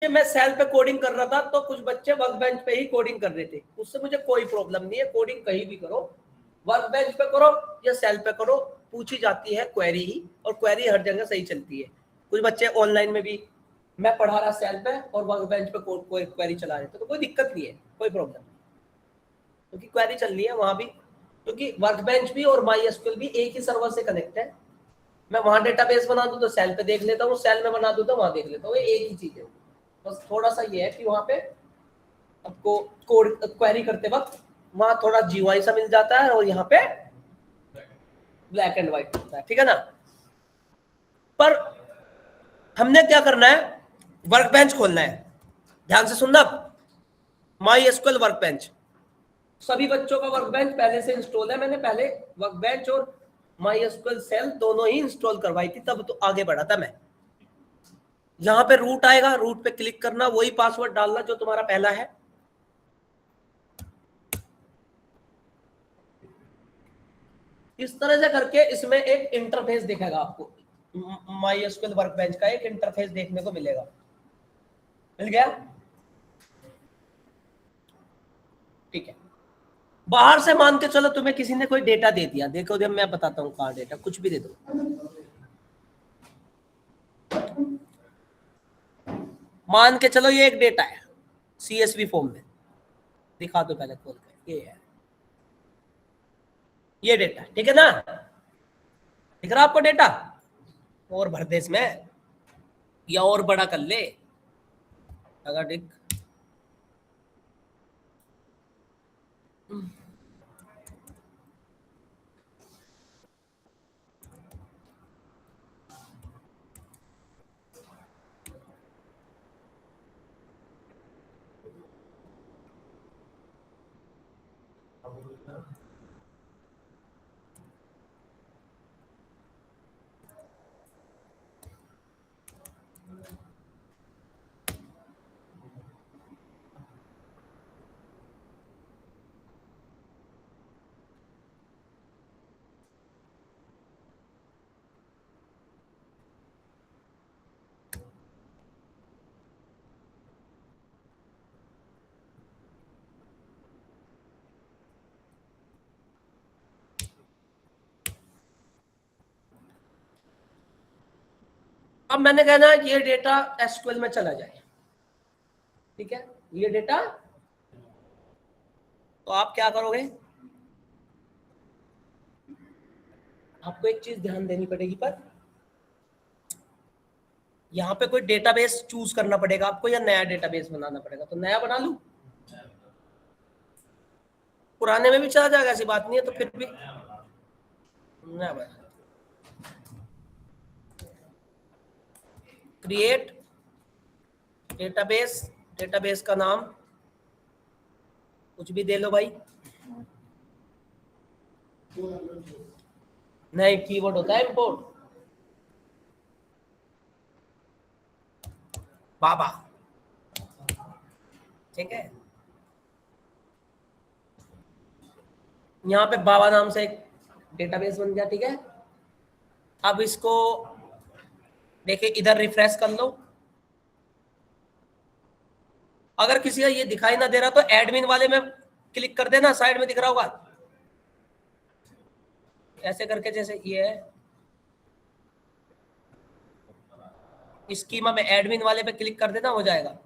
मैं सेल पे कोडिंग कर रहा था तो कुछ बच्चे वर्क बेंच पे ही कोडिंग कर रहे थे, उससे मुझे कोई प्रॉब्लम नहीं है, कोडिंग कहीं भी करो, वर्क बेंच पे करो या सेल पे करो, पूछी जाती है क्वेरी ही, और क्वेरी हर जगह सही चलती है। कुछ बच्चे ऑनलाइन में भी, मैं पढ़ा रहा सेल पे और वर्क बेंच पे कोई क्वेरी चला रहे थे, तो कोई दिक्कत नहीं है, कोई प्रॉब्लम नहीं, क्योंकि क्वेरी चल रही है वहां भी, क्योंकि वर्क बेंच भी और माई एसक्यूएल भी एक ही सर्वर से कनेक्ट है। मैं वहां डेटाबेस बना दूं तो सेल पे देख लेता हूँ, सेल में बना दूं तो वहां देख लेता हूँ, एक ही चीज है। बस थोड़ा सा ये है कि वहां पे आपको कोड क्वेरी करते वक्त वहां थोड़ा जीयूआई सा मिल जाता है और यहाँ पे ब्लैक एंड व्हाइट होता है, ठीक है ना। पर हमने क्या करना है, वर्क बेंच खोलना है, ध्यान से सुनना। माई एसक्यूएल वर्क बेंच, सभी बच्चों का वर्क बेंच पहले से इंस्टॉल है, मैंने पहले वर्क बेंच और माई एसक्यूएल सेल दोनों ही इंस्टॉल करवाई थी, तब तो आगे बढ़ा था मैं। यहां पे रूट आएगा, रूट पे क्लिक करना, वही पासवर्ड डालना जो तुम्हारा पहला है। इस तरह से करके इसमें एक इंटरफेस दिखेगा आपको, माई एसक्यूएल वर्क बेंच का एक इंटरफेस देखने को मिलेगा। मिल गया, ठीक है। बाहर से मान के चलो तुम्हें किसी ने कोई डेटा दे दिया, देखो जब मैं बताता हूँ कहाँ डेटा, कुछ भी दे दो, मान के चलो ये एक डेटा है सीएसवी फॉर्म में, दिखा दो पहले खोल के, ये है ये डेटा, ठीक है ना, दिख रहा आपको डेटा, और भर दे इसमें या और बड़ा कर ले अगर दिख। अब मैंने कहना है ये डेटा एसक्यूएल में चला जाए, ठीक है, ये डेटा, तो आप क्या करोगे, आपको एक चीज ध्यान देनी पड़ेगी, पर यहाँ पे कोई डेटाबेस चूज करना पड़ेगा आपको या नया डेटाबेस बनाना पड़ेगा, तो नया बना लूं, पुराने में भी चला जाएगा, ऐसी बात नहीं है, तो फिर भी नया बना, क्रिएट डेटाबेस, डेटाबेस का नाम कुछ भी दे लो भाई, नहीं कीवर्ड होता है इंपोर्ट, बाबा, ठीक है, यहाँ पे बाबा नाम से एक डेटाबेस बन गया, ठीक है। अब इसको देखिए इधर रिफ्रेश कर लो, अगर किसी का ये दिखाई ना दे रहा तो एडमिन वाले में क्लिक कर देना, साइड में दिख रहा होगा ऐसे करके, जैसे ये है स्कीमा में एडमिन वाले पे क्लिक कर देना, हो जाएगा।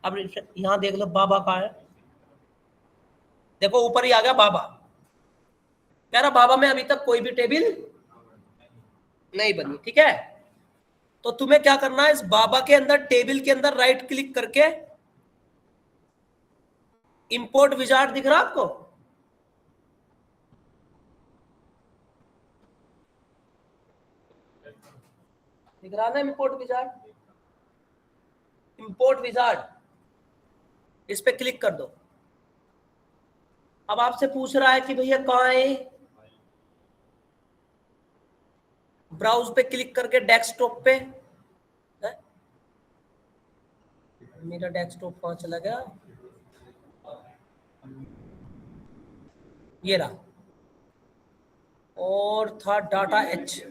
अब यहां देख लो बाबा कहाँ है, देखो ऊपर ही आ गया बाबा, कह रहा बाबा में अभी तक कोई भी टेबल नहीं बनी, ठीक है। तो तुम्हें क्या करना है, इस बाबा के अंदर टेबल के अंदर राइट क्लिक करके, इंपोर्ट विजार्ड दिख रहा आपको, दिख रहा ना इंपोर्ट विजार्ड, इंपोर्ट विजार्ड, इस पे क्लिक कर दो। अब आपसे पूछ रहा है कि भैया कहाँ है, ब्राउज पे क्लिक करके डेस्कटॉप पे है? मेरा डेस्कटॉप कहाँ चला गया, ये रहा, और था डाटा एच।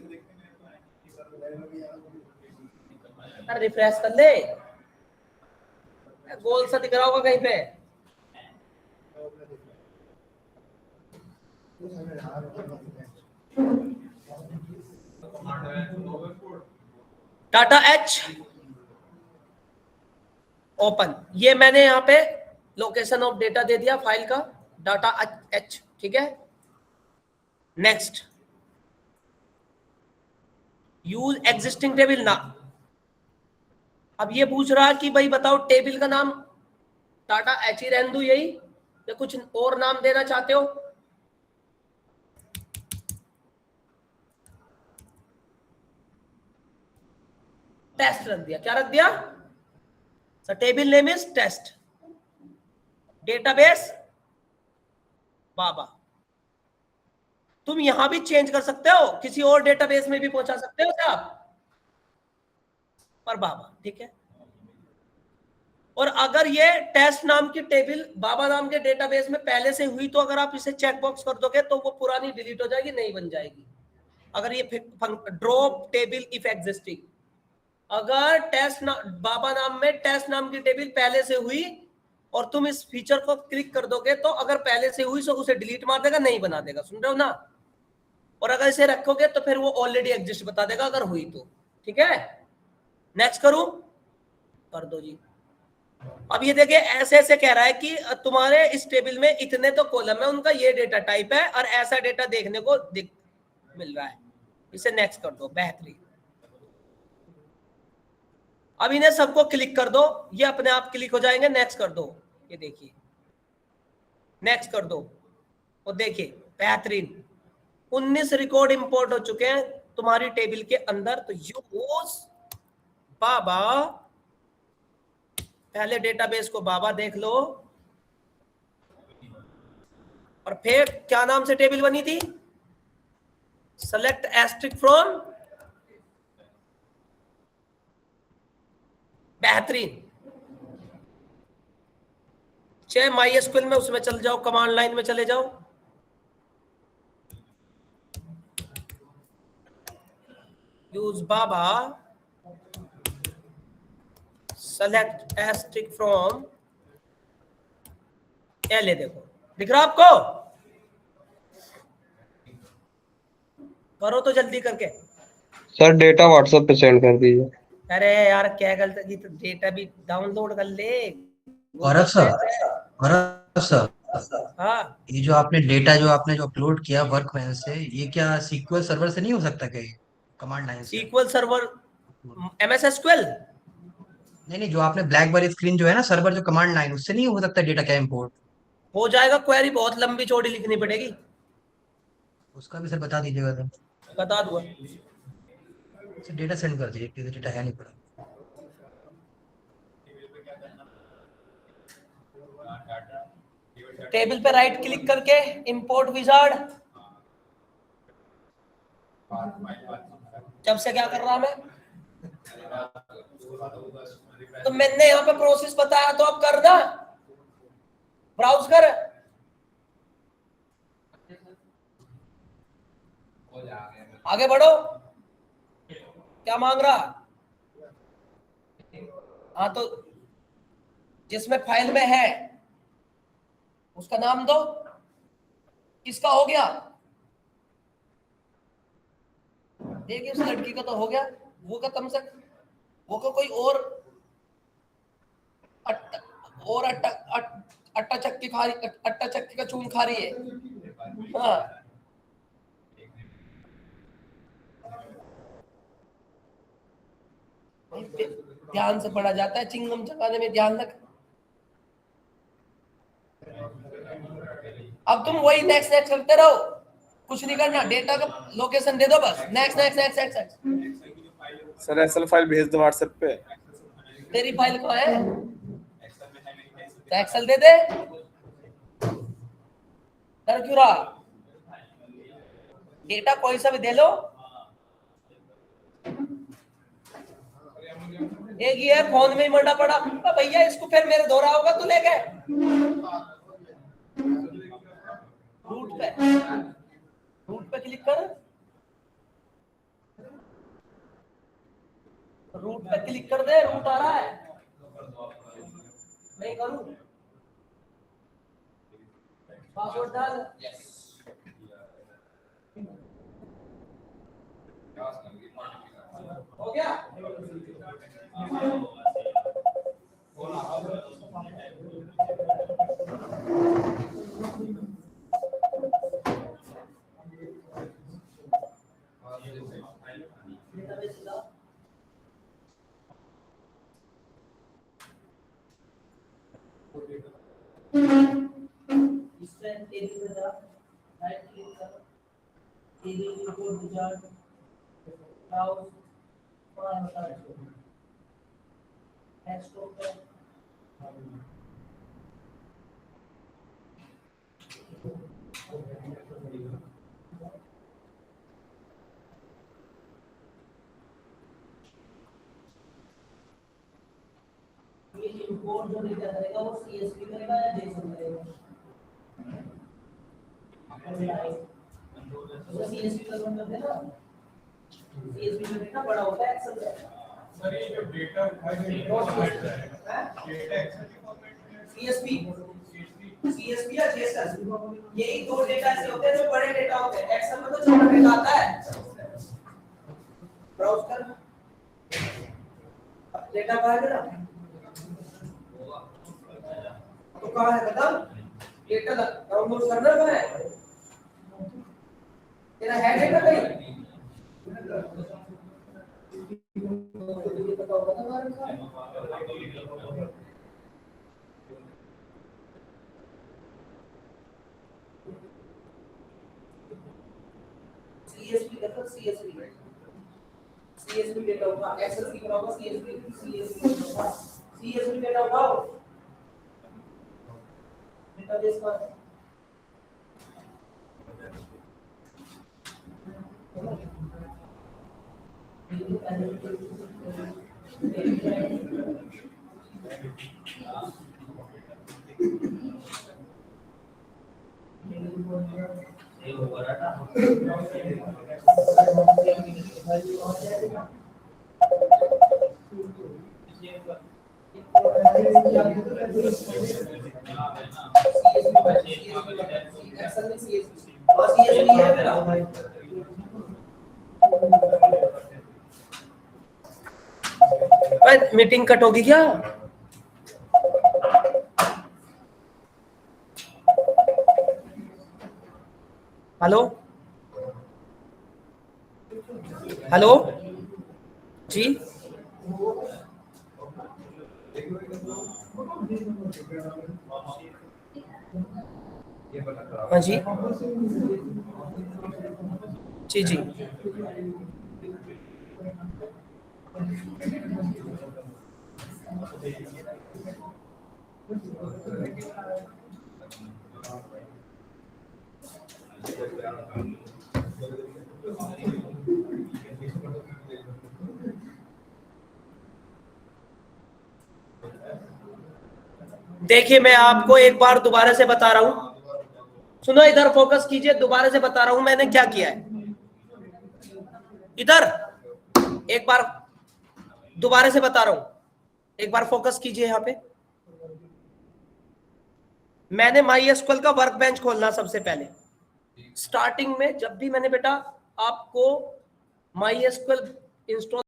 रिफ्रेश कर ले, गोल सा दिख रहा होगा कहीं पे। डाटा एच ओपन, ये मैंने यहाँ पे लोकेशन ऑफ डेटा दे दिया फाइल का, डाटा एच, ठीक है। नेक्स्ट, यूज एग्जिस्टिंग टेबल ना। अब ये पूछ रहा है कि भाई बताओ टेबल का नाम डाटा एच ही रहने दूं यही, या कुछ और नाम देना चाहते हो? टेस्ट रख दिया। क्या रख दिया? Sir table name is test, database बाबा। तुम यहां भी चेंज कर सकते हो, किसी और डेटाबेस में भी पहुंचा सकते हो क्या आप, पर बाबा, ठीक है। और अगर ये टेस्ट नाम की टेबल बाबा नाम के डेटाबेस में पहले से हुई, तो अगर आप इसे चेक बॉक्स कर दोगे तो वो पुरानी डिलीट हो जाएगी, नहीं बन जाएगी। अगर ये ड्रॉप टेबल इफ एग्जिस्टिंग, अगर बाबा नाम में टेस्ट नाम की टेबल पहले से हुई और तुम इस फीचर को क्लिक कर दोगे, तो अगर पहले से हुई तो उसे डिलीट मार देगा, नहीं बना देगा, सुन रहे हो ना। और अगर इसे रखोगे तो फिर वो ऑलरेडी एग्जिस्ट बता देगा अगर हुई तो, ठीक है। नेक्स्ट करूं? कर दो जी। अब ये देखिए ऐसे ऐसे कह रहा है कि तुम्हारे इस टेबल में इतने तो कॉलम है, उनका ये डेटा टाइप है और ऐसा डेटा देखने को मिल रहा है, इसे नेक्स्ट कर दो, बेहतरीन। अब इन्हें सबको क्लिक कर दो, ये अपने आप क्लिक हो जाएंगे, नेक्स्ट कर दो, ये देखिए नेक्स्ट कर दो, और देखिए बेहतरीन 19 रिकॉर्ड इंपोर्ट हो चुके हैं तुम्हारी टेबल के अंदर। तो यूज बाबा, पहले डेटाबेस को बाबा देख लो, और फिर क्या नाम से टेबल बनी थी? सेलेक्ट एस्ट्रिक फ्रॉम, बेहतरीन। चाहे MySQL में उसमें चल जाओ, कमांड लाइन में चले जाओ, यूज बाबा सेलेक्ट एस्ट्रिक फ्रॉम, ले देखो दिख रहा आपको, करो तो जल्दी करके। सर डेटा व्हाट्सएप पे सेंड कर दीजिए। अरे यार क्या गलती की, तो डेटा भी डाउनलोड कर ले। गौरव सर, हाँ, ये जो आपने डेटा जो अपलोड किया वर्कबेंच से, ये क्या सीक्वल सर्वर से नहीं हो सकता कहीं, कमांड लाइन से? SQL सर्वर, MS SQL नहीं, जो आपने ब्लैकबेरी स्क्रीन जो है ना सर्वर, जो कमांड लाइन, उससे नहीं हो सकता डेटा क्या इंपोर्ट? हो जाएगा, क्वेरी बहुत लंबी चौड़ी लिखनी पड़ेगी। उसका भी सर बता दीजिएगा तो। बता दूंगा। सर डेटा सेंड कर दीजिए, क्योंकि डेटा है नहीं पड़ा। टेबल पे राइट क्लिक करके इंपोर्ट विजार्ड, जब से क्या कर रहा मैं, तो मैंने यहाँ पे प्रोसेस बताया, तो अब करना, ब्राउज कर, आगे बढ़ो। क्या मांग रहा? हाँ, तो जिसमें फाइल में है उसका नाम दो, किसका हो गया? देखिए उस लड़की का तो हो गया, वो का कम से वो का कोई और अट्टा चक्की खा रही, अट्टा चक्की का चून खा रही है। हाँ, ध्यान से पढ़ा जाता है, चिंगम चबाने में ध्यान रख। अब तुम वही नेक्स्ट नेक्स्ट करते रहो, कुछ नहीं करना, डेटा का लोकेशन दे दो बस, next next next next. Sir Excel file भेज दो व्हाट्सएप पे। तेरी फाइल कहाँ है? तो एक्सेल दे दे, डर क्यों रहा? डेटा कोई सा भी दे लो, एक ही है, फोन में ही मरना पड़ा। भैया इसको फिर मेरे दोहरा होगा, तू ले गए रूट पे क्लिक कर, रूट पे क्लिक कर दे, रूट आ रहा है, नहीं करूं, पासवर्ड डाल, हो गया। राइट क्लिक कर, रिपोर्ट विजार्ड, ब्राउज, डेस्कटॉप पे ये इंपोर्ट जो डेटा करेगा वो CSV करेगा या JSON करेगा, तो CSV का कन्वर्ट कर देना, CSV में डेटा बड़ा होता है एक्सेल में। सर ये जो डेटा CSV या JSON, यही दो डेटा ऐसे होते हैं जो बड़े डेटा होते हैं, एक्सेल में तो छोटा डेटा आता है। ब्राउज कर, डेटा कहाँ है ना, तो कहाँ है बता, डेटा डाउनलोड करना है, तेरा है डेटा कहीं, CSV डेटा होगा, एक्सेल की तरह होगा, CSV डेटा होगा, डेटाबेस पर मीटिंग कट होगी क्या? हेलो हेलो जी, हाँ जी जी जी, देखिए मैं आपको एक बार दोबारा से बता रहा हूं, सुनो इधर फोकस कीजिए, दोबारा से बता रहा हूं मैंने क्या किया है, इधर एक बार दोबारा से बता रहा हूं, एक बार फोकस कीजिए यहाँ पे। मैंने MySQL का वर्क बेंच खोलना सबसे पहले, स्टार्टिंग में जब भी मैंने बेटा आपको MySQL इंस्टॉल